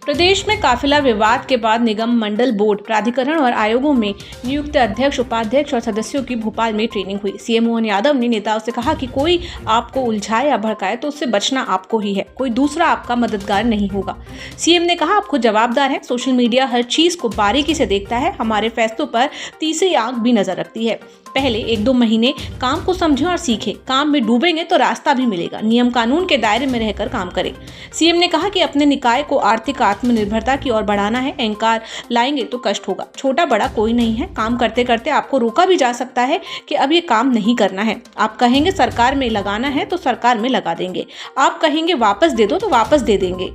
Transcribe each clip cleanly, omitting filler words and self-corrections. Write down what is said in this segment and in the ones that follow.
प्रदेश में काफिला विवाद के बाद निगम, मंडल, बोर्ड, प्राधिकरण और आयोगों में नियुक्त अध्यक्ष, उपाध्यक्ष और सदस्यों की भोपाल में ट्रेनिंग हुई। सीएम मोहन यादव ने नेताओं से कहा कि कोई आपको उलझाए या भड़काए तो उससे बचना आपको ही है, कोई दूसरा आपका मददगार नहीं होगा। सीएम ने कहा, आप खुद जवाबदार हैं। सोशल मीडिया हर चीज को बारीकी से देखता है, हमारे फैसलों पर तीसरी आंख भी नजर रखती है। पहले 1-2 महीने काम को समझें और सीखें। काम में डूबेंगे तो रास्ता भी मिलेगा। नियम कानून के दायरे में रहकर काम करें। सीएम ने कहा कि अपने निकाय को आर्थिक आत्मनिर्भरता की ओर बढ़ाना है। अहंकार लाएंगे तो कष्ट होगा। छोटा बड़ा कोई नहीं है। काम करते करते आपको रोका भी जा सकता है कि अब ये काम नहीं करना है। आप कहेंगे सरकार में लगाना है तो सरकार में लगा देंगे। आप कहेंगे वापस दे दो तो वापस दे देंगे।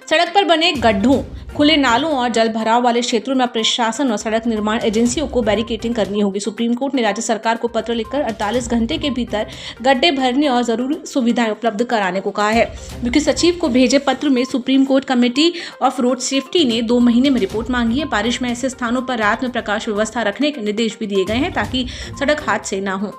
सड़क पर बने गड्ढों, खुले नालों और जल भराव वाले क्षेत्रों में प्रशासन और सड़क निर्माण एजेंसियों को बैरिकेडिंग करनी होगी। सुप्रीम कोर्ट ने राज्य सरकार को पत्र लिखकर 48 घंटे के भीतर गड्ढे भरने और जरूरी सुविधाएं उपलब्ध कराने को कहा है। मुख्य सचिव को भेजे पत्र में supreme court committee of road safety ने 2 महीने में रिपोर्ट मांगी है। बारिश में ऐसे स्थानों पर रात में प्रकाश व्यवस्था रखने के निर्देश भी दिए गए हैं ताकि सड़क हादसे न हो।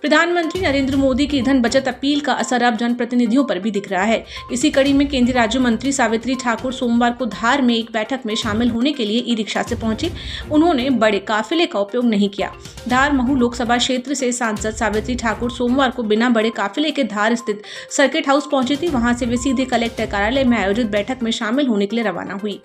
प्रधानमंत्री नरेंद्र मोदी की ईंधन बचत अपील का असर अब जनप्रतिनिधियों पर भी दिख रहा है। इसी कड़ी में केंद्रीय राज्य मंत्री सावित्री ठाकुर सोमवार को धार में एक बैठक में शामिल होने के लिए ई रिक्शा से पहुंची। उन्होंने बड़े काफिले का उपयोग नहीं किया। धार महू लोकसभा क्षेत्र से सांसद सावित्री ठाकुर सोमवार को बिना बड़े काफिले के धार स्थित सर्किट हाउस पहुंची थी। वहां से वे सीधे कलेक्टर कार्यालय में आयोजित बैठक में शामिल होने के लिए रवाना हुई।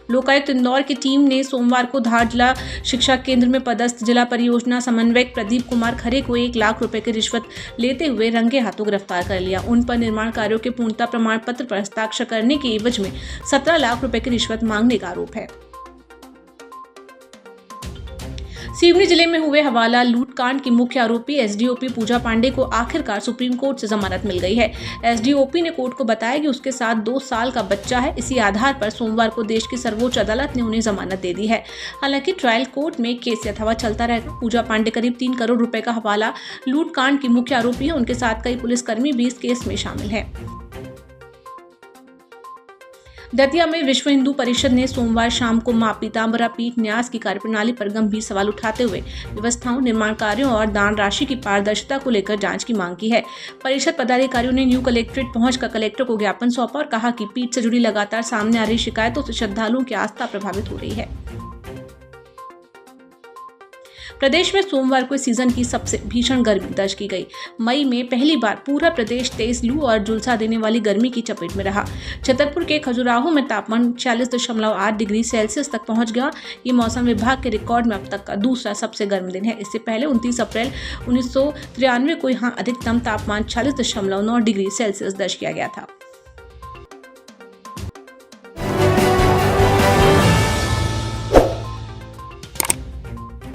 लोकायुक्त इंदौर की टीम ने सोमवार को धार जिला शिक्षा केंद्र में पदस्थ जिला परियोजना समन्वयक प्रदीप कुमार खरे को 1 लाख रुपए की रिश्वत लेते हुए रंगे हाथों गिरफ्तार कर लिया। उन पर निर्माण कार्यों के पूर्णता प्रमाण पत्र पर हस्ताक्षर करने के एवज में 17 लाख रुपए की रिश्वत मांगने का आरोप है। सिवनी जिले में हुए हवाला लूटकांड की मुख्य आरोपी एसडीओपी पूजा पांडे को आखिरकार सुप्रीम कोर्ट से जमानत मिल गई है। एसडीओपी ने कोर्ट को बताया कि उसके साथ 2 साल का बच्चा है। इसी आधार पर सोमवार को देश की सर्वोच्च अदालत ने उन्हें जमानत दे दी है। हालांकि ट्रायल कोर्ट में केस यथावत चलता रहेगा। पूजा पांडे करीब 3 करोड़ रुपए का हवाला लूटकांड की मुख्य आरोपी है। उनके साथ कई पुलिसकर्मी भी इस केस में शामिल है। दतिया में विश्व हिंदू परिषद ने सोमवार शाम को मां पीतांबरा पीठ न्यास की कार्यप्रणाली पर गंभीर सवाल उठाते हुए व्यवस्थाओं, निर्माण कार्यों और दान राशि की पारदर्शिता को लेकर जांच की मांग की है। परिषद पदाधिकारियों ने न्यू कलेक्ट्रेट पहुंचकर कलेक्टर को ज्ञापन सौंपा और कहा कि पीठ से जुड़ी लगातार सामने आ रही शिकायतों से श्रद्धालुओं की आस्था प्रभावित हो रही है। प्रदेश में सोमवार को सीजन की सबसे भीषण गर्मी दर्ज की गई। मई में पहली बार पूरा प्रदेश तेज लू और झुलसा देने वाली गर्मी की चपेट में रहा। छतरपुर के खजुराहो में तापमान 40.8 डिग्री सेल्सियस तक पहुंच गया। ये मौसम विभाग के रिकॉर्ड में अब तक का दूसरा सबसे गर्म दिन है। इससे पहले 29 अप्रैल 1993 को यहाँ अधिकतम तापमान 40.9 डिग्री सेल्सियस दर्ज किया गया था।